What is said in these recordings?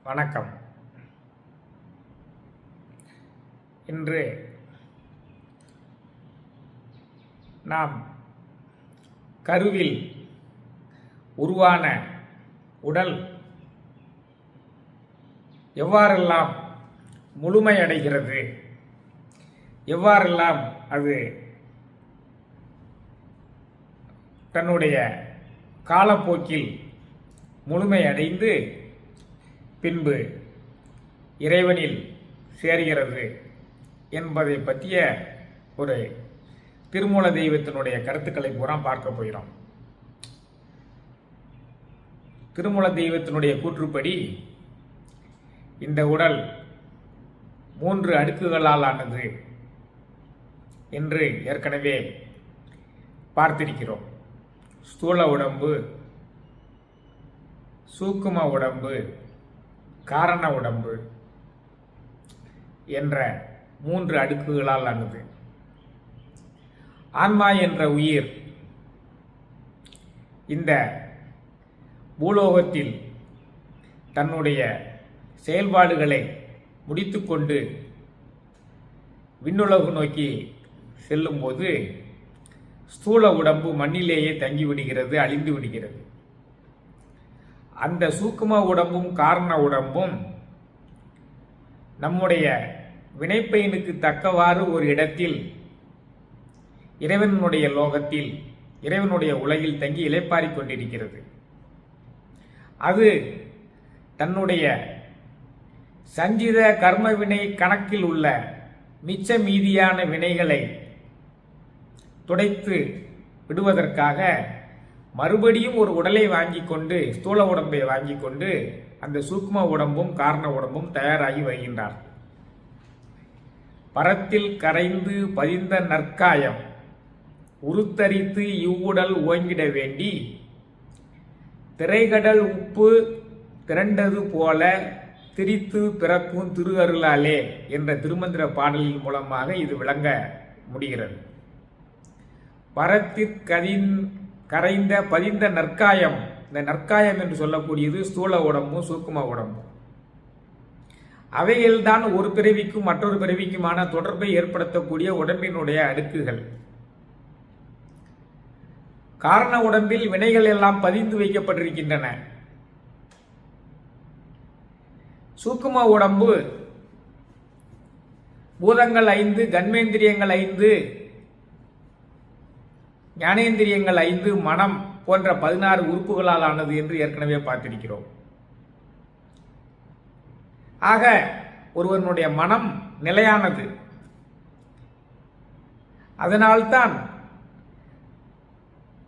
வணக்கம். இன்று நாம் கருவில் உருவான உடல் எவ்வாறெல்லாம் முழுமையடைகிறது, எவ்வாறெல்லாம் அது தன்னுடைய காலப்போக்கில் முழுமையடைந்து பின்பு இறைவனில் சேர்கிறது என்பதை பற்றிய ஒரு திருமூல தெய்வத்தினுடைய கருத்துக்களை பூரா பார்க்க போகிறோம். திருமூல தெய்வத்தினுடைய கூற்றுப்படி இந்த உடல் 3 அடுக்குகளால் ஆனது என்று ஏற்கனவே பார்த்திருக்கிறோம். ஸ்தூல உடம்பு, சூக்கும உடம்பு, காரண உடம்பு என்ற 3 அடுக்குகளால் ஆனது. ஆன்மா என்ற உயிர் இந்த பூலோகத்தில் தன்னுடைய செயல்பாடுகளை முடித்துக்கொண்டு விண்ணுலகு நோக்கி செல்லும்போது ஸ்தூல உடம்பு மண்ணிலேயே தங்கிவிடுகிறது, அழிந்து விடுகிறது. அந்த சூக்கும உடம்பும் காரண உடம்பும் நம்முடைய வினைப்பயனுக்கு தக்கவாறு ஒரு இடத்தில் இறைவனுடைய லோகத்தில், இறைவனுடைய உலகில் தங்கி இளைப்பாறிக் கொண்டிருக்கிறது. அது தன்னுடைய சஞ்சித கர்ம வினை கணக்கில் உள்ள மிச்ச மீதியான வினைகளை துடைத்து விடுவதற்காக மறுபடியும் ஒரு உடலை வாங்கி கொண்டு, ஸ்தூல உடம்பை வாங்கி கொண்டு அந்த சூக்ம உடம்பும் காரண உடம்பும் தயாராகி வருகின்றார். பரத்தில் கரைந்து பதிந்த நற்காயம் உருத்தரித்து இவ்வுடல் ஓங்கிட வேண்டி திரைகடல் உப்பு திரண்டது போல திரித்து பிறக்கும் திரு அருளாலே என்ற திருமந்திர பாடலின் மூலமாக இது விளங்க முடிகிறது. கரைந்த பதிந்த நற்காயம், இந்த நற்காயம் என்று சொல்லக்கூடியது ஸ்தூல உடம்பும் சூக்கும உடம்பும். அவைகள்தான் ஒரு பிறவிக்கும் மற்றொரு பிறவிக்குமான தொடர்பை ஏற்படுத்தக்கூடிய உடம்பினுடைய அடுக்குகள். காரண உடம்பில் வினைகள் எல்லாம் பதிந்து வைக்கப்பட்டிருக்கின்றன. சூக்கும உடம்பு பூதங்கள் 5, கண்மேந்திரியங்கள் 5, ஞானேந்திரியங்கள் 5, மனம் போன்ற 16 உறுப்புகளால் ஆனது என்று ஏற்கனவே பார்த்திருக்கிறோம். ஆக ஒருவனுடைய மனம் நிலையானது. அதனால்தான்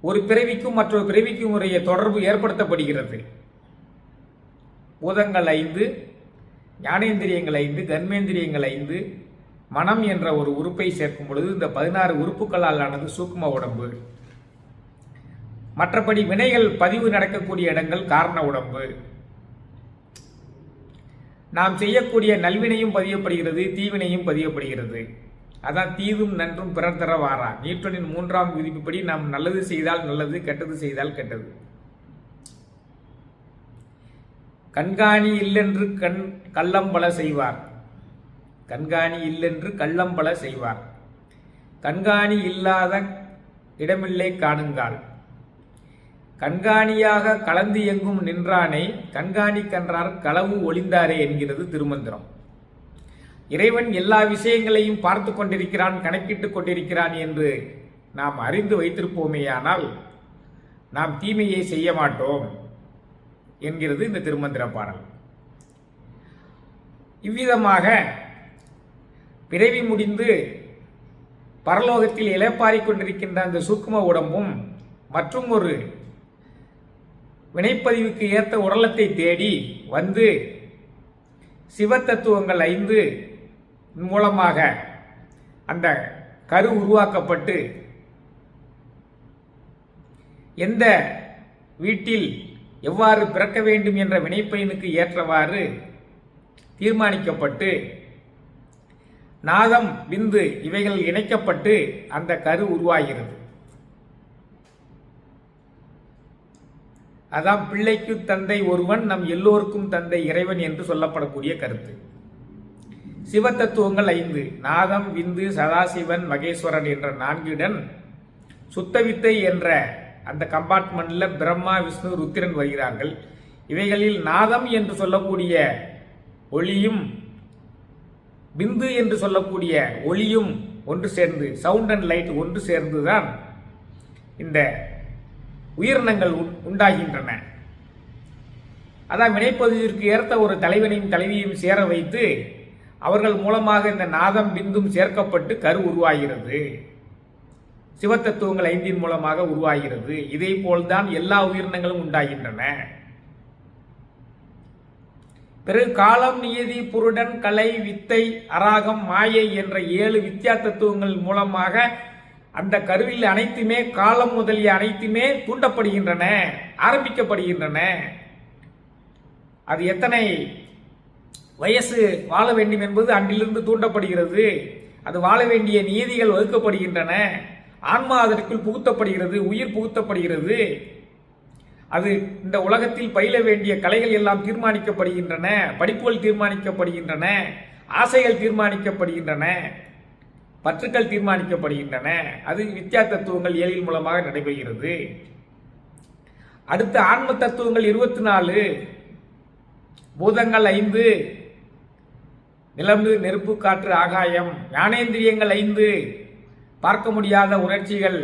ஒரு பிறவிக்கும் மற்றொரு பிறவிக்கும் உரிய தொடர்பு ஏற்படுத்தப்படுகிறது. பூதங்கள் 5, ஞானேந்திரியங்கள் 5, கர்மேந்திரியங்கள் 5, மனம் என்ற ஒரு உறுப்பை சேர்க்கும் பொழுது இந்த 16 உறுப்புகளால் ஆனது சூக்ம உடம்பு. மற்றபடி வினைகள் பதிவு நடக்கக்கூடிய இடங்கள் காரண உடம்பு. நாம் செய்யக்கூடிய நல்வினையும் பதியப்படுகிறது, தீவினையும் பதியப்படுகிறது. அதான் தீதும் நன்றும் பிறர் தர வாரா. நியூட்டனின் 3ஆம் விதிப்படி நாம் நல்லது செய்தால் நல்லது, கெட்டது செய்தால் கெட்டது. கண்காணி இல்லென்று கள்ளம்பல செய்வார், கண்காணி இல்லென்று கள்ளம்பல செய்வார். கண்காணி இல்லாத இடமில்லை காணுங்கால். கண்காணியாக கலந்து எங்கும் நின்றானை கண்காணி கன்றார் களவு ஒளிந்தாரே என்கிறது திருமந்திரம். இறைவன் எல்லா விஷயங்களையும் பார்த்து கொண்டிருக்கிறான், கணக்கிட்டுக் கொண்டிருக்கிறான் என்று நாம் அறிந்து வைத்திருப்போமேயானால் நாம் தீமையை செய்ய மாட்டோம் என்கிறது இந்த திருமந்திர பாடல். இவ்விதமாக பிறவி முடிந்து பரலோகத்தில் இளைப்பாறிக் கொண்டிருக்கின்ற அந்த சூக்கும உடம்பும் மற்றும் ஒரு வினைப்பதிவுக்கு ஏற்ற உடலத்தை தேடி வந்து சிவத்தத்துவங்கள் 5 மூலமாக அந்த கரு உருவாக்கப்பட்டு எந்த வீட்டில் எவ்வாறு பிறக்க வேண்டும் என்ற வினைப்பயனுக்கு ஏற்றவாறு தீர்மானிக்கப்பட்டு நாகம், விந்து இவைகள் இணைக்கப்பட்டு அந்த கரு உருவாகிறது. அதான் பிள்ளைக்கு தந்தை ஒருவன், நம் எல்லோருக்கும் தந்தை இறைவன் என்று சொல்லப்படக்கூடிய கருத்து. சிவ தத்துவங்கள் 5: நாதம், விந்து, சதாசிவன், மகேஸ்வரன் என்ற 4 இடன் சுத்தவித்தை என்ற அந்த கம்பார்ட்மெண்ட்ல பிரம்மா, விஷ்ணு, ருத்திரன் வருகிறார்கள். இவைகளில் நாதம் என்று சொல்லக்கூடிய ஒளியும் பிந்து என்று சொல்லக்கூடிய ஒளியும் ஒன்று சேர்ந்து, சவுண்ட் அண்ட் லைட் ஒன்று சேர்ந்துதான் இந்த உயிரினங்கள் உண்டாகின்றன. அதான் வினைப்பதிவிற்கு ஏற்ற ஒரு தலைவனையும் தலைவியையும் சேர வைத்து அவர்கள் மூலமாக இந்த நாதம் பிந்தும் சேர்க்கப்பட்டு கரு உருவாகிறது. சிவத்தத்துவங்கள் 5 மூலமாக உருவாகிறது. இதே போல்தான் எல்லா உயிரினங்களும் உண்டாகின்றன. பிறகு காலம், நியதி, புருடன், கலை, வித்தை, அராகம், மாயை என்ற 7 வித்யா தத்துவங்கள் மூலமாக அந்த கருவில் அனைத்துமே, காலம் முதலிய அனைத்துமே தூண்டப்படுகின்றன, ஆரம்பிக்கப்படுகின்றன. அது எத்தனை வயசு வாழ வேண்டும் என்பது அன்றிலிருந்து தூண்டப்படுகிறது. அது வாழ வேண்டிய நியதிகள் வகுக்கப்படுகின்றன. ஆன்மா அதற்குள் புகுத்தப்படுகிறது, உயிர் புகுத்தப்படுகிறது. அது இந்த உலகத்தில் பயில வேண்டிய கலைகள் எல்லாம் தீர்மானிக்கப்படுகின்றன, படிப்புகள் தீர்மானிக்கப்படுகின்றன, ஆசைகள் தீர்மானிக்கப்படுகின்றன, பற்றுக்கள் தீர்மானிக்கப்படுகின்றன. அது வித்யா தத்துவங்கள் 7 மூலமாக நடைபெறுகிறது. அடுத்து ஆன்ம தத்துவங்கள் 24: பூதங்கள் 5: நிலம்பு, நெருப்பு, காற்று, ஆகாயம். ஞானேந்திரியங்கள் 5: பார்க்க முடியாத உணர்ச்சிகள்,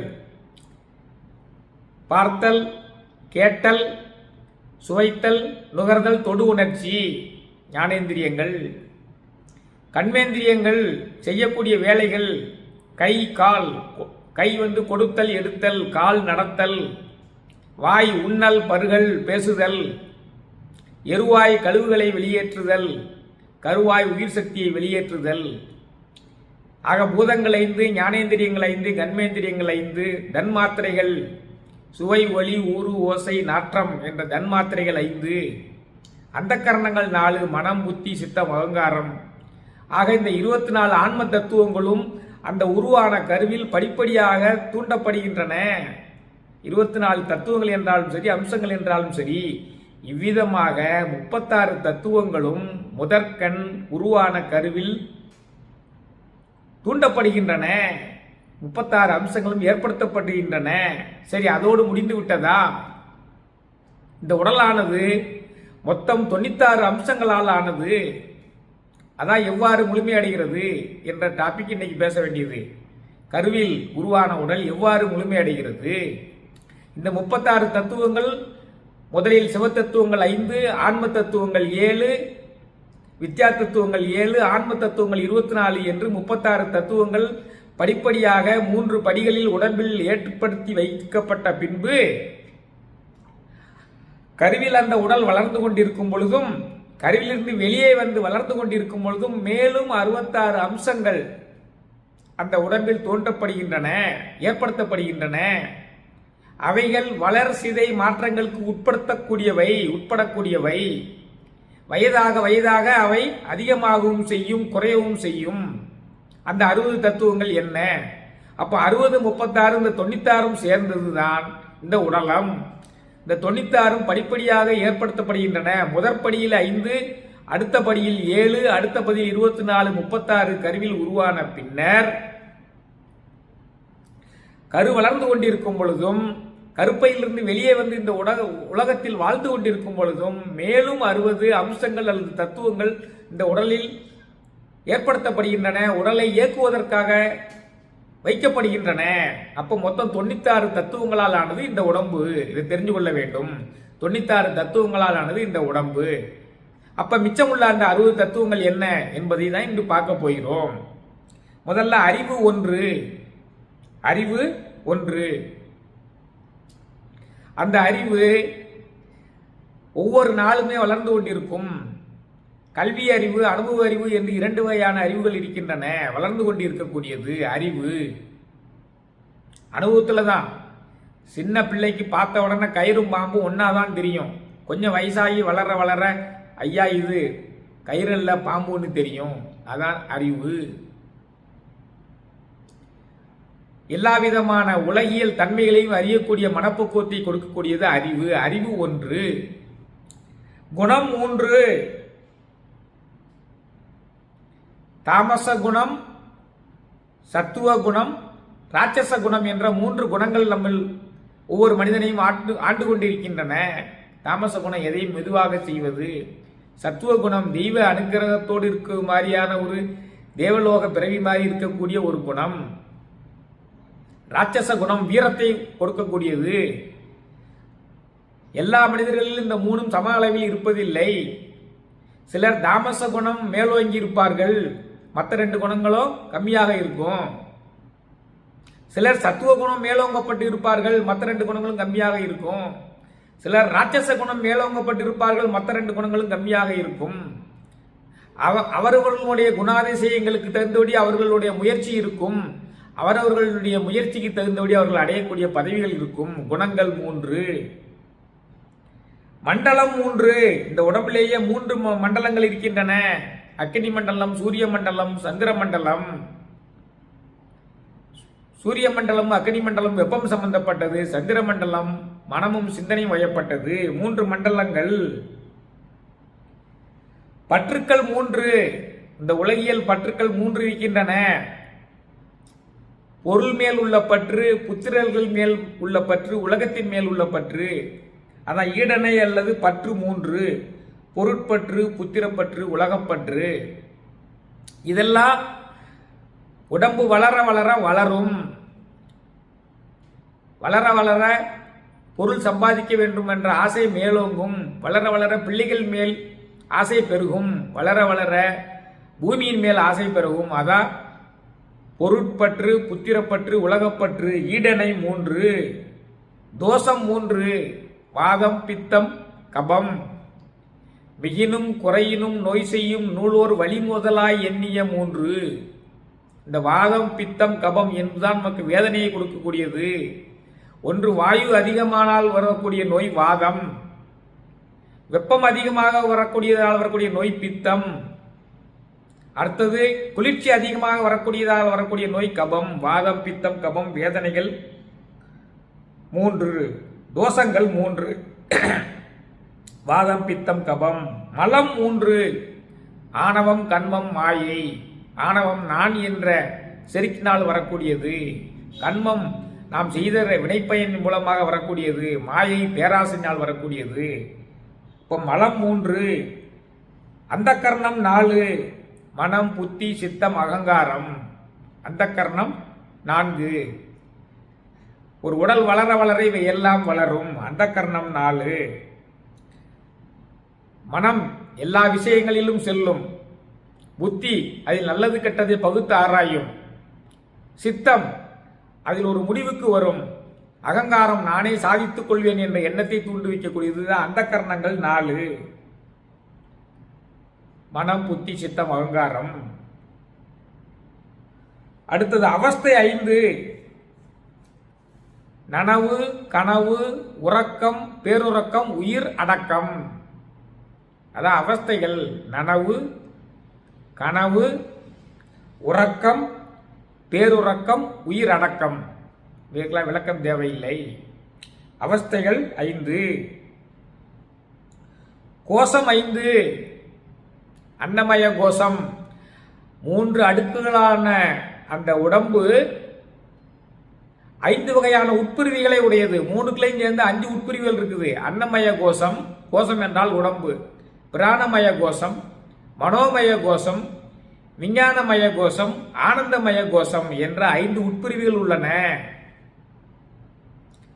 பார்த்தல், கேட்டல், சுவைத்தல், நுகர்தல், தொடு உணர்ச்சி ஞானேந்திரியங்கள். கண்மேந்திரியங்கள் செய்யக்கூடிய வேலைகள், கை, கால். கை கொடுத்தல், எடுத்தல், கால் நடத்தல், வாய் உண்ணல், பருகல், பேசுதல், எருவாய் கழிவுகளை வெளியேற்றுதல், கருவாய் உயிர் சக்தியை வெளியேற்றுதல். ஆக பூதங்கள் 5, ஞானேந்திரியங்கள் 5, கண்மேந்திரியங்கள் 5, தன்மாத்திரைகள், சுவை, ஒளி, ஊறு, ஓசை, நாற்றம் என்ற தன்மாத்திரைகள் 5, அந்த கரணங்கள் 4, மனம், புத்தி, சித்தம், அகங்காரம். ஆக இந்த 24 ஆன்ம தத்துவங்களும் அந்த உருவான கருவில் படிப்படியாக தூண்டப்படுகின்றன. 24 தத்துவங்கள் என்றாலும் சரி, அம்சங்கள் என்றாலும் சரி, இவ்விதமாக 36 தத்துவங்களும் முதற்கண் உருவான கருவில் தூண்டப்படுகின்றன. 36 அம்சங்களும் ஏற்படுத்தப்படுகின்றன. சரி, அதோடு முடிந்து விட்டதா? இந்த உடலானது மொத்தம் 96 அம்சங்களால் ஆனது. அதான் எவ்வாறு முழுமையடைகிறது என்ற டாபிக் இன்னைக்கு பேச வேண்டியது. கருவில் உருவான உடல் எவ்வாறு முழுமையடைகிறது? இந்த 36 தத்துவங்கள் முதலில் சிவத்தத்துவங்கள் 5, ஆன்ம தத்துவங்கள் 7, வித்யா தத்துவங்கள் 7, ஆன்ம தத்துவங்கள் 24 என்று 36 தத்துவங்கள் படிப்படியாக 3 படிகளில் உடம்பில் ஏற்படுத்தி வைக்கப்பட்ட பின்பு கருவில் அந்த உடல் வளர்ந்து கொண்டிருக்கும் பொழுதும், கருவிலிருந்து வெளியே வளர்ந்து கொண்டிருக்கும் பொழுதும் மேலும் 66 அம்சங்கள் அந்த உடம்பில் தோன்றப்படுகின்றன, ஏற்படுத்தப்படுகின்றன. அவைகள் வளர் சிதை மாற்றங்களுக்கு உட்படக்கூடியவை. வயதாக வயதாக அவை அதிகமாகவும் செய்யும், குறையவும் செய்யும். அந்த 60 தத்துவங்கள் என்ன? அப்ப 60, 36 இந்த 96 சேர்ந்ததுதான் இந்த உடலம். இந்த 96 படிப்படியாக ஏற்படுத்தப்படுகின்றன. முதற்படியில் 5, அடுத்த படியில் 7, அடுத்த படியில் 24, 36 கருவில் உருவான பின்னர் கரு வளர்ந்து கொண்டிருக்கும் பொழுதும், கருப்பையிலிருந்து வெளியே இந்த உலகத்தில் வாழ்ந்து கொண்டிருக்கும் பொழுதும் மேலும் 60 அம்சங்கள் அல்லது தத்துவங்கள் இந்த உடலில் ஏற்படுத்தப்படுகின்றன, உடலை இயக்குவதற்காக வைக்கப்படுகின்றன. அப்போ மொத்தம் 96 தத்துவங்களால் ஆனது இந்த உடம்பு. இதை தெரிஞ்சு கொள்ள வேண்டும். 96 தத்துவங்களால் ஆனது இந்த உடம்பு. அப்ப மிச்சமுள்ள அந்த 60 தத்துவங்கள் என்ன என்பதை தான் இன்று பார்க்க போகிறோம். முதல்ல அறிவு 1. அந்த அறிவு ஒவ்வொரு நாளுமே வளர்ந்து கொண்டிருக்கும். கல்வி அறிவு, அனுபவ அறிவு என்று 2 வகையான அறிவுகள் இருக்கின்றன. வளர்ந்து கொண்டிருக்கக்கூடியது அறிவு. அனுபவத்துல தான். சின்ன பிள்ளைக்கு பார்த்த உடனே கயிறும் பாம்பும் ஒன்னாதான் தெரியும். கொஞ்சம் வயசாகி வளர வளர ஐயா இது கயிறல்ல பாம்புன்னு தெரியும். அதான் அறிவு. எல்லா விதமான உலகியல் தன்மைகளையும் அறியக்கூடிய மனப்பக்குவத்தை கொடுக்கக்கூடியது அறிவு. அறிவு 1. குணம் 3. தாமச குணம், சத்துவ குணம், ராட்சச குணம் என்ற 3 குணங்கள் நம்ம ஒவ்வொரு மனிதனையும் ஆண்டு கொண்டிருக்கின்றன. தாமச குணம் எதையும் மெதுவாக செய்வது, சத்துவ குணம் தெய்வ அனுகிரகத்தோடு இருக்க மாதிரியான ஒரு தேவலோக பிறவி மாதிரி இருக்கக்கூடிய ஒரு குணம், ராட்சச குணம் வீரத்தை கொடுக்கக்கூடியது. எல்லா மனிதர்களிலும் இந்த 3 சம அளவில் இருப்பதில்லை. சிலர் தாமச குணம் மேலோங்கி இருப்பார்கள், மற்ற 2 குணங்களும் கம்மியாக இருக்கும். சிலர் சத்துவ குணம் மேலோங்கப்பட்டு இருப்பார்கள், மற்ற 2 குணங்களும் கம்மியாக இருக்கும். சிலர் ராட்சச குணம் மேலோங்கப்பட்டு இருப்பார்கள், மற்ற 2 குணங்களும் கம்மியாக இருக்கும். அவர்களுடைய குணாதிசயங்களுக்கு தகுந்தபடி அவர்களுடைய முயற்சி இருக்கும். அவரவர்களுடைய முயற்சிக்கு தகுந்தபடி அவர்கள் அடையக்கூடிய பதவிகள் இருக்கும். குணங்கள் 3. மண்டலம் 3. இந்த உடம்பிலேயே 3 மண்டலங்கள் இருக்கின்றன. அக்னி மண்டலம், சூரிய மண்டலம், சந்திர மண்டலம். சூரிய மண்டலம் அக்னி மண்டலம் வெப்பம் சம்பந்தப்பட்டது. சந்திர மண்டலம் மனமும் சிந்தனையும் வயப்பட்டது. 3 மண்டலங்கள். பற்றுக்கள் 3. இந்த உலகியல் பற்றுக்கள் 3 இருக்கின்றன. பொருள் மேல் உள்ள பற்று, புத்திரர்கள் மேல் உள்ள பற்று, உலகத்தின் மேல் உள்ள பற்று. அதான் ஈடனை அல்லது பற்று 3. பொருட்பற்று, புத்திரப்பற்று, உலகப்பற்று. இதெல்லாம் உடம்பு வளர வளர வளரும். வளர வளர பொருள் சம்பாதிக்க வேண்டும் என்ற ஆசை மேலோங்கும். வளர வளர பிள்ளைகள் மேல் ஆசை பெருகும். வளர வளர பூமியின் மேல் ஆசை பெருகும். அதான் பொருட்பற்று, புத்திரப்பற்று, உலகப்பற்று. ஈடனை 3. தோஷம் 3. வாதம், பித்தம், கபம். மிகினும் குறையினும் நோய் செய்யும் நூலோர் வழி முதலாய் எண்ணிய 3. இந்த வாதம், பித்தம், கபம் என்பதுதான் நமக்கு வேதனையை கொடுக்கக்கூடியது. ஒன்று, வாயு அதிகமானால் வரக்கூடிய நோய் வாதம். வெப்பம் அதிகமாக வரக்கூடியதால் வரக்கூடிய நோய் பித்தம். அடுத்தது, குளிர்ச்சி அதிகமாக வரக்கூடியதால் வரக்கூடிய நோய் கபம். வாதம், பித்தம், கபம் வேதனைகள் 3. தோஷங்கள் 3. வாதம், பித்தம், கபம். மலம் 3. ஆணவம், கண்மம், மாயை. ஆணவம் நான் என்ற செருக்கினால் வரக்கூடியது. கண்மம் நாம் செய்த வினைப்பயன் மூலமாக வரக்கூடியது. மாயை பேராசையினால் வரக்கூடியது. இப்போ மலம் 3. அந்த கர்ணம் 4. மனம், புத்தி, சித்தம், அகங்காரம். அந்த கர்ணம் 4. ஒரு உடல் வளர வளர இவை எல்லாம் வளரும். அந்த கர்ணம் 4. மனம் எல்லா விஷயங்களிலும் செல்லும். புத்தி அதில் நல்லது கெட்டதை பகுத்து ஆராயும். சித்தம் அதில் ஒரு முடிவுக்கு வரும். அகங்காரம் நானே சாதித்துக் கொள்வேன் என்ற எண்ணத்தை தூண்டுவிக்கக்கூடியது. அந்த கர்ணங்கள் 4. மனம், புத்தி, சித்தம், அகங்காரம். அடுத்தது அவஸ்தை 5. நனவு, கனவு, உறக்கம், பேருறக்கம், உயிர் அடக்கம். அதான் அவஸ்தைகள். நனவு, கனவு, உறக்கம், பேருறக்கம், உயிர் அடக்கம். இதுக்கெல்லாம் விளக்கம் தேவையில்லை. அவஸ்தைகள் 5. கோஷம் 5. அன்னமய கோஷம். 3 அடுக்குகளான அந்த உடம்பு 5 வகையான உட்பிரிவுகளை உடையது. 3க்குலையும் சேர்ந்து 5 உட்பிரிவுகள் இருக்குது. அன்னமய கோஷம், கோஷம் என்றால் உடம்பு. பிராணமய கோஷம், மனோமய கோஷம், விஞ்ஞானமய கோஷம், ஆனந்தமய கோஷம் என்ற 5 உட்பிரிவுகள் உள்ளன.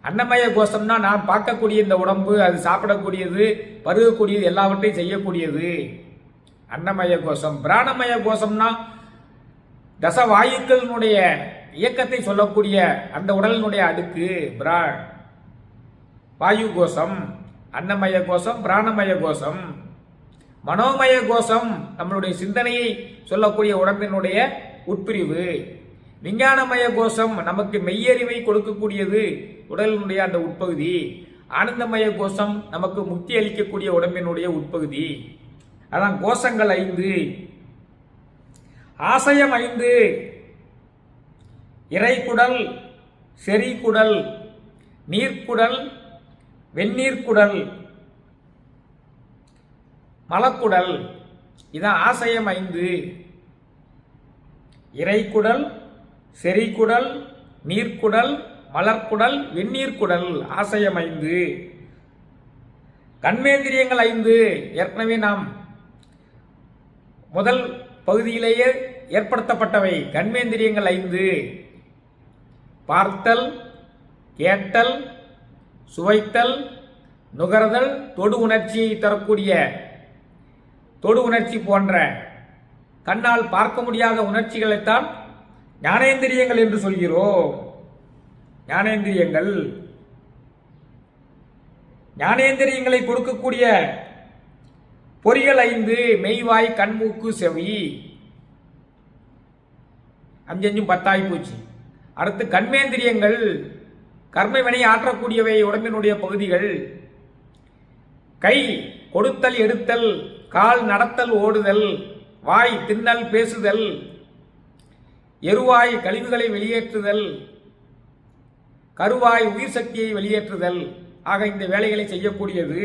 அன்னமய கோஷம்னா நான் பார்க்கக்கூடிய இந்த உடம்பு, அது சாப்பிடக்கூடியது, பருகக்கூடியது, எல்லாவற்றையும் செய்யக்கூடியது அன்னமய கோஷம். பிராணமய கோஷம்னா தசவாயுக்களினுடைய இயக்கத்தை சொல்லக்கூடிய அந்த உடலினுடைய அடுக்கு வாயு கோஷம். அன்னமய கோஷம், பிராணமய கோஷம். மனோமய கோஷம் நம்மளுடைய சிந்தனையை சொல்லக்கூடிய உடம்பினுடைய உட்பிரிவு. விஞ்ஞானமய கோஷம் நமக்கு மெய்யறிவை கொடுக்கக்கூடியது, உடலினுடைய அந்த உட்பகுதி. ஆனந்தமய கோஷம் நமக்கு முக்தி அளிக்கக்கூடிய உடம்பினுடைய உட்பகுதி. அதான் கோஷங்கள் 5. ஆசயம் 5. இறைக்குடல், செறிகுடல், நீர்க்குடல், வெந்நீர்க்குடல், மலக்குடல். இதான் ஆசயம் 5. இறைக்குடல், செறிகுடல், நீர்க்குடல், மலர்க்குடல், வெந்நீர்க்குடல், ஆசயம் 5. கண்மேந்திரியங்கள் 5 ஏற்கனவே நாம் முதல் பகுதியிலேயே ஏற்படுத்தப்பட்டவை. கண்மேந்திரியங்கள் 5: பார்த்தல், கேட்டல், சுவைத்தல், நுகர்தல், தொடு உணர்ச்சியை தரக்கூடிய தொடு உணர்ச்சி போன்ற கண்ணால் பார்க்க முடியாத உணர்ச்சிகளைத்தான் ஞானேந்திரியங்கள் என்று சொல்கிறோம். ஞானேந்திரியங்கள் ஞானேந்திரியங்களை கொடுக்கக்கூடிய பொறிகள் 5: மெய்வாய், கண்மூக்கு, செவி. 5 10 போச்சு. அடுத்து கண்மேந்திரியங்கள் கர்ம வினை ஆற்றக்கூடியவை, உடம்பினுடைய பகுதிகள். கை கொடுத்தல், எடுத்தல், கால் நடத்தல், ஓடுதல், வாய் தின்னல், பேசுதல், எருவாய் கழிவுகளை வெளியேற்றுதல், கருவாய் உயிர் சக்தியை வெளியேற்றுதல். ஆக இந்த வேலைகளை செய்யக்கூடியது.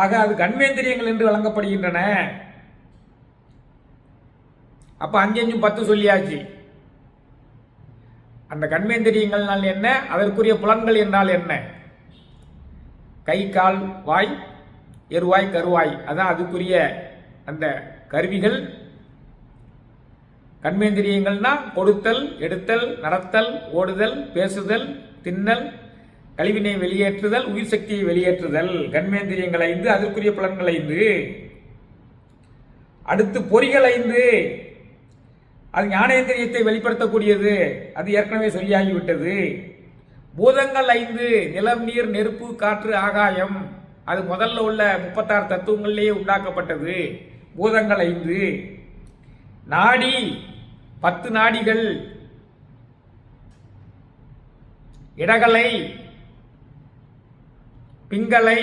ஆக அது கண்மேந்திரியங்கள் என்று வழங்கப்படுகின்றன. அப்ப 5 10 சொல்லியாச்சு. அந்த கண்மேந்திரியங்கள் என்ன, அதற்குரிய புலன்கள் என்றால் என்ன? கை, கால், வாய், எருவாய், கருவாய், அதான் அதுக்குரிய அந்த கருவிகள். கண்மேந்திரியங்கள்னா கொடுத்தல், எடுத்தல், நடத்தல், ஓடுதல், பேசுதல், தின்னல், கழிவினை வெளியேற்றுதல், உயிர் சக்தியை வெளியேற்றுதல். கண்மேந்திரியங்கள் 5, அதற்குரிய புலன்கள் 5. அடுத்து பொறிகள் 5. அது ஞானேந்திரியத்தை வெளிப்படுத்தக்கூடியது. அது ஏற்கனவே சொல்லியாகிவிட்டது. பூதங்கள் 5: நிலம், நீர், நெருப்பு, காற்று, ஆகாயம். அது முதல்ல உள்ள 36 தத்துவங்களிலேயே உண்டாக்கப்பட்டது. பூதங்கள் 5. நாடி 10 நாடிகள். இடகலை, பிங்களை,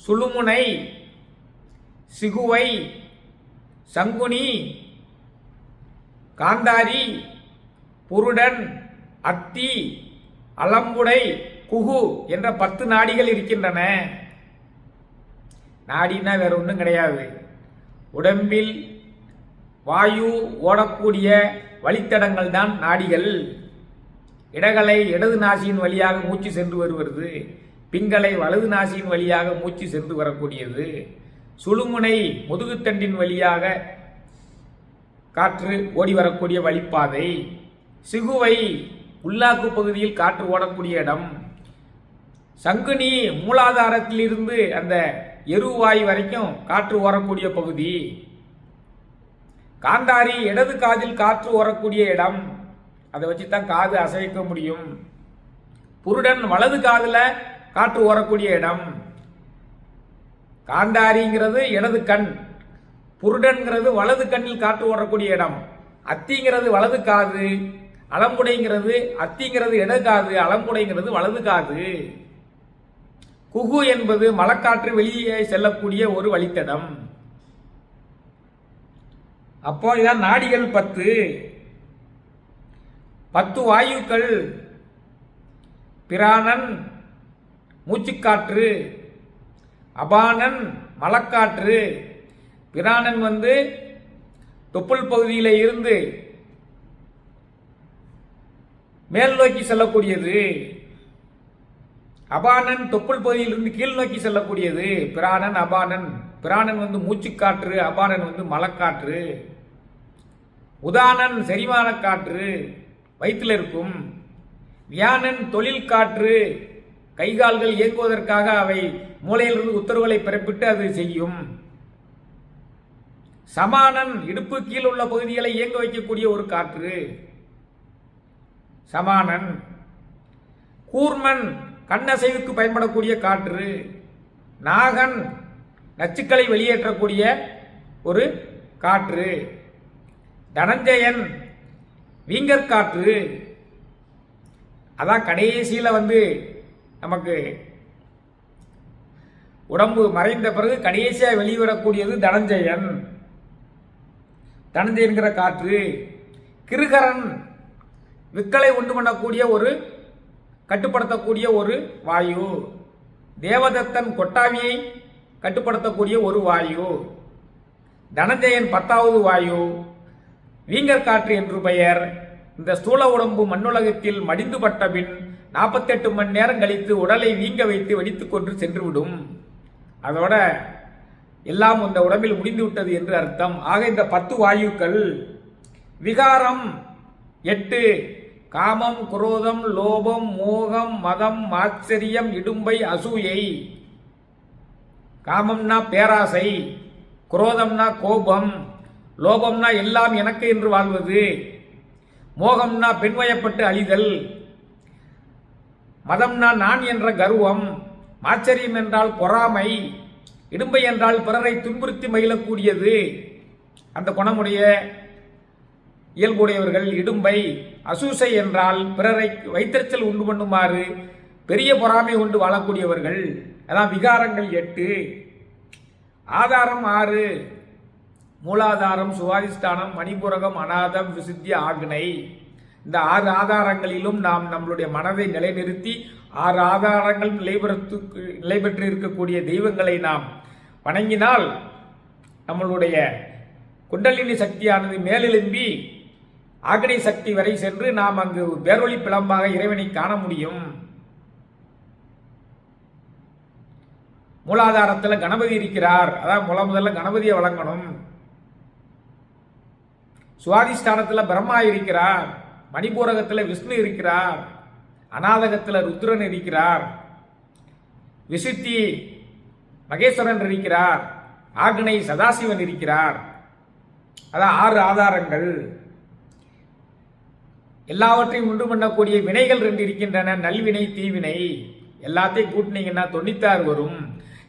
சுழுமுனை, சிகுவை, சங்குனி, காந்தாரி, புருடன், அத்தி, அலம்புடை, குகு என்ற 10 நாடிகள் இருக்கின்றன. நாடினா வேற ஒன்றும் கிடையாது. உடம்பில் வாயு ஓடக்கூடிய வழித்தடங்கள் தான் நாடிகள். இடகலை இடது நாசியின் வழியாக மூச்சு சென்று வருவது. பிங்களை வலது நாசியின் வழியாக மூச்சு சென்று வரக்கூடியது. சுழுமுனை முதுகுத்தண்டின் வழியாக காற்று ஓடி வரக்கூடிய வழிப்பாதை. சிகுவை உள்ளாக்கு பகுதியில் காற்று ஓடக்கூடிய இடம். சங்குனி மூலாதாரத்திலிருந்து அந்த எருவாய் வரைக்கும் காற்று ஓடக்கூடிய பகுதி. காந்தாரி இடது காதில் காற்று ஓடக்கூடிய இடம். அதை வச்சுதான் காது அசைக்க முடியும். புருடன் வலது காதுல காற்று ஓடக்கூடிய இடம். காந்தாரிங்கிறது இடது கண், புருடன்கிறது வலது கண்ணில் காற்று ஓடக்கூடிய இடம். அத்திங்கிறது வலது காது, அலம்புடைங்கிறது அத்திங்கிறது இடது காது, அலம்புடைங்கிறது வலது காது. குகு என்பது மலக்காற்று வெளியே செல்லக்கூடிய ஒரு வழித்தடம். அப்போ இதான் நாடிகள் 10. 10 வாயுக்கள். பிராணன் மூச்சுக்காற்று, அபானன் மலக்காற்று. பிராணன் தொப்புள் பகுதியில இருந்து மேல் நோக்கி செல்லக்கூடியது. அபானன் தொப்புள் பகுதியிலிருந்து கீழ் நோக்கி செல்லக்கூடியது. பிராணன், அபானன். பிராணன் மூச்சுக்காற்று, அபானன் மலக்காற்று. உதானன் செரிமான காற்று, வயிற்றில் இருக்கும். வியானன் தொழில் காற்று, கைகால்கள் இயங்குவதற்காக அவை மூளையிலிருந்து உத்தரவுகளை பிறப்பிட்டு அது செய்யும். சமானன் இடுப்பு கீழ் உள்ள பகுதிகளை இயங்க வைக்கக்கூடிய ஒரு காற்று, சமானன். கூர்மன் கண்ணசைவுக்கு பயன்படக்கூடிய காற்று. நாகன் நச்சுக்களை வெளியேற்றக்கூடிய ஒரு காற்று. தனஞ்சயன் வீங்கற்காற்று. அதான் கடைசியில் நமக்கு உடம்பு மறைந்த பிறகு கடைசியாக வெளிவரக்கூடியது தனஞ்சயன். தனஞ்சயன்கிற காற்று. கிருகரன் விக்கலை உண்டு பண்ணக்கூடிய ஒரு கட்டுப்படுத்தக்கூடிய ஒரு வாயு, தேவதத்தன் கொட்டாவியை கட்டுப்படுத்தக்கூடிய ஒரு வாயு, தனஞ்சயன் 10வது வாயு, வீங்கர் காற்று என்று பெயர். இந்த ஸ்தூல உடம்பு மண்ணுலகத்தில் மடிந்து பட்ட பின் 48 மணி நேரம் கழித்து உடலை வீங்க வைத்து வெடித்துக் கொண்டு சென்றுவிடும். அதோட எல்லாம் இந்த உடம்பில் முடிந்து விட்டது என்று அர்த்தம். ஆக இந்த 10 வாயுக்கள். விகாரம் 8: காமம், குரோதம், லோபம், மோகம், மதம், ஆச்சரியம், இடும்பை, அசூயை. காமம்னா பேராசை, குரோதம்னா கோபம், லோபம்னா எல்லாம் எனக்கு என்று வாழ்வது, மோகம்னா பெண்வயப்பட்டு அழிதல், மதம்னா நான் என்ற கர்வம், ஆச்சரியம் என்றால் பொறாமை, இடும்பை என்றால் பிறரை துன்புறுத்தி மகிழக்கூடியது, அந்த குணமுடைய இயல்புடையவர்கள் இடும்பை. அசூசை என்றால் பிறரை வைத்தறிச்சல் உண்டு பண்ணுமாறு பெரிய பொறாமை கொண்டு வாழக்கூடியவர்கள். அதான் விகாரங்கள் 8. ஆதாரம் 6: மூலாதாரம், சுவாதிஷ்டானம், மணிபுரகம், அநாதம், விசுத்தி, ஆக்னை. இந்த 6 ஆதாரங்களிலும் நாம் நம்மளுடைய மனதை நிலைநிறுத்தி 6 ஆதாரங்கள் நிலை பெற்று இருக்கக்கூடிய தெய்வங்களை நாம் வணங்கினால் நம்மளுடைய குண்டலினி சக்தியானது மேலெழும்பி ஆக்னை சக்தி வரை சென்று நாம் அங்கு பேரொளி பிளம்பாக இறைவனை காண முடியும். மூலாதாரத்தில் கணபதி இருக்கிறார், அதான் முதல்ல கணபதியை வழங்கணும். சுவாதிஷ்டானத்தில் பிரம்மா இருக்கிறார், மணிபூரகத்தில் விஷ்ணு இருக்கிறார், அநாதகத்தில் ருத்ரன் இருக்கிறார், விசுத்தி மகேஸ்வரன் இருக்கிறார், ஆக்னை சதாசிவன் இருக்கிறார். அதான் 6 ஆதாரங்கள். எல்லாவற்றையும் உண்டு பண்ணக்கூடிய வினைகள் 2 இருக்கின்றன, நல்வினை, தீவினை. எல்லாத்தையும் கூட்டினீங்கன்னா 96 வரும்.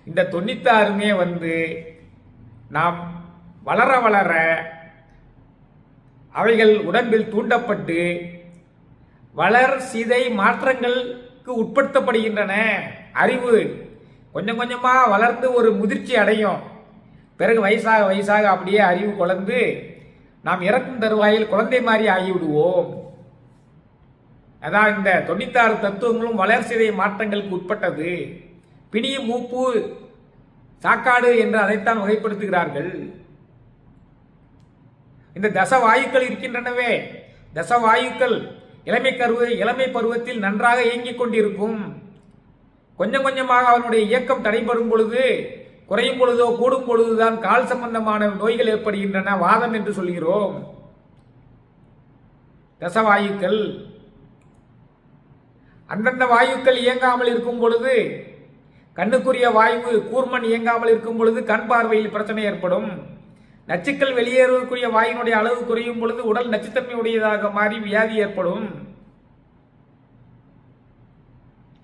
இந்த 96மே நாம் வளர வளர அவைகள் உடம்பில் தூண்டப்பட்டு வளர் சிதை மாற்றங்களுக்கு உட்படுத்தப்படுகின்றன. அறிவு கொஞ்சம் கொஞ்சமா வளர்ந்து ஒரு முதிர்ச்சி அடையும். பிறகு வயசாக வயசாக அப்படியே அறிவு குழந்து நாம் இறக்கும் தருவாயில் குழந்தை மாதிரி ஆகிவிடுவோம். அதான் இந்த 96 தத்துவங்களும் வளர்சிதை மாற்றங்களுக்கு உட்பட்டது. பிணி, மூப்பு, சாக்காடு என்று அதைத்தான் வகைப்படுத்துகிறார்கள். இந்த தசவாயுக்கள் இருக்கின்றனவே, தசவாயுக்கள் இளமை பருவத்தில் நன்றாக இயங்கிக் கொண்டிருக்கும். கொஞ்சம் கொஞ்சமாக அவனுடைய இயக்கம் தடைபடும் பொழுது, குறையும் பொழுதோ கூடும் பொழுதுதான் கால் சம்பந்தமான நோய்கள் ஏற்படுகின்றன, வாதம் என்று சொல்கிறோம். தசவாயுக்கள் அந்தந்த வாயுக்கள் இயங்காமல் இருக்கும் பொழுது, கண்ணுக்குரிய வாயு கூர்மன் இயங்காமல் இருக்கும் பொழுது கண் பார்வையில் பிரச்சனை ஏற்படும். நச்சுக்கள் வெளியேறக்கூடிய வாயினுடைய அளவு குறையும் பொழுது உடல் நச்சுத்தன்மை உடையதாக மாறி வியாதி ஏற்படும்.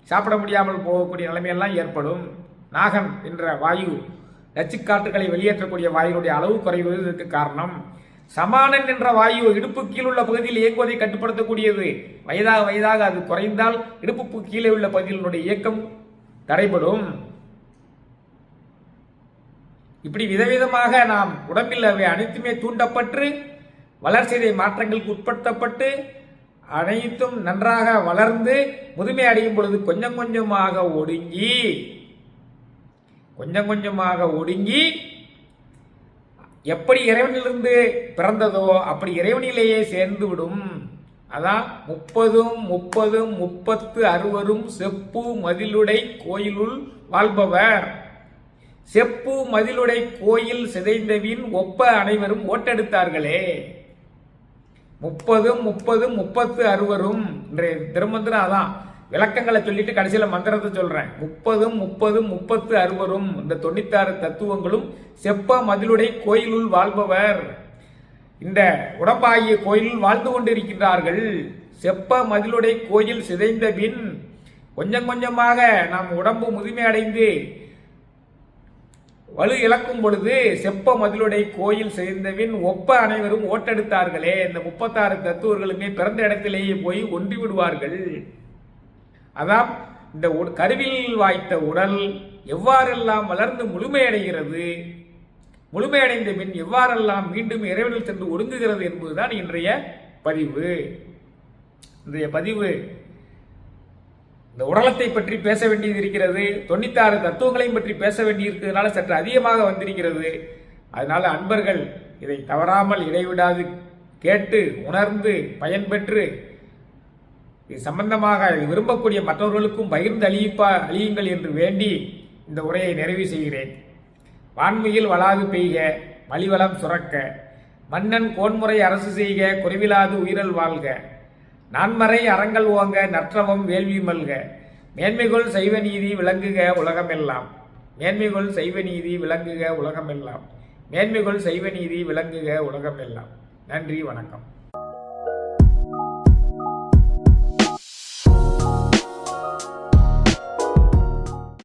சாப்பிட முடியாமல் போகக்கூடிய நிலைமையெல்லாம் ஏற்படும். நாகன் என்ற வாயு நச்சுக்காற்றுகளை வெளியேற்றக்கூடிய வாயினுடைய அளவு குறைவதற்கு காரணம். சமானன் என்ற வாயு இடுப்பு கீழ் உள்ள பகுதியில் இயங்குவதை கட்டுப்படுத்தக்கூடியது. வயதாக வயதாக அது குறைந்தால் இடுப்பு கீழே உள்ள பகுதியினுடைய இயக்கம் தடைபடும். இப்படி விதவிதமாக நாம் உடம்பில் அவை அனைத்துமே தூண்டப்பட்டு வளர்ச்சிதை மாற்றங்களுக்கு உட்படுத்தப்பட்டு அனைத்தும் நன்றாக வளர்ந்து முதுமை அடையும் பொழுது கொஞ்சம் கொஞ்சமாக ஒடுங்கி எப்படி இறைவனிலிருந்து பிறந்ததோ அப்படி இறைவனிலேயே சேர்ந்து விடும். அதான் 30 செப்பு மதிலுடை கோயிலுள் வாழ்பவர். செப்பு மதிலுடை கோயில் சிதைந்தவின் ஒப்ப அனைவரும் ஓட்டெடுத்தார்களே. 30 இன்றைய திருமந்திரம் அதான். விளக்கங்களை சொல்லிட்டு கடைசியில மந்திரத்தை சொல்றேன். 30 இந்த 96 தத்துவங்களும் செப்ப மதிலுடை கோயிலுள் வாழ்பவர். இந்த உடம்பாகிய கோயிலில் வாழ்ந்து கொண்டிருக்கிறார்கள். செப்ப மதிலுடை கோயில் சிதைந்த பின் கொஞ்சம் கொஞ்சமாக நாம் உடம்பு முதுமை அடைந்து வலு இழக்கும் பொழுது செப்ப மதிலுடை கோயில் சிதைந்தபின் ஒப்ப அனைவரும் ஓட்டெடுத்தார்களே. இந்த 36 தத்துவர்களுமே பிறந்த இடத்திலேயே போய் ஒன்றி விடுவார்கள். அதான் இந்த கருவில் வாய்த்த உடல் எவ்வாறெல்லாம் வளர்ந்து முழுமையடைகிறது, முழுமையடைந்த பின் எவ்வாறெல்லாம் மீண்டும் இறைவனில் சென்று ஒடுங்குகிறது என்பதுதான் இன்றைய பதிவு. இன்றைய பதிவு இந்த உடலத்தை பற்றி பேச வேண்டியது இருக்கிறது. 96 தத்துவங்களையும் பற்றி பேச வேண்டியிருக்கிறதுனால சற்று அதிகமாக வந்திருக்கிறது. அதனால அன்பர்கள் இதை தவறாமல் இடைவிடாது கேட்டு உணர்ந்து பயன்பெற்று இது சம்பந்தமாக விரும்பக்கூடிய மற்றவர்களுக்கும் பகிர்ந்து அழியுங்கள் என்று வேண்டி இந்த உரையை நிறைவு செய்கிறேன். வான்மையில் வளாது பெய்க, மலிவளம் சுரக்க, மன்னன் கோன்முறை அரசு செய்க, குறைவிலாது உயிரல் வாழ்க, நான்மறை அறங்கள் ஓங்க, நற்றவம் வேள்வி மல்க, மேன்மைகொள் செய்வ நீதி விளங்குக உலகமெல்லாம், மேன்மைகொள் செய்வ நீதி விளங்குக உலகமெல்லாம், மேன்மைகொள் செய்வ நீதி விளங்குக உலகமெல்லாம். நன்றி, வணக்கம்.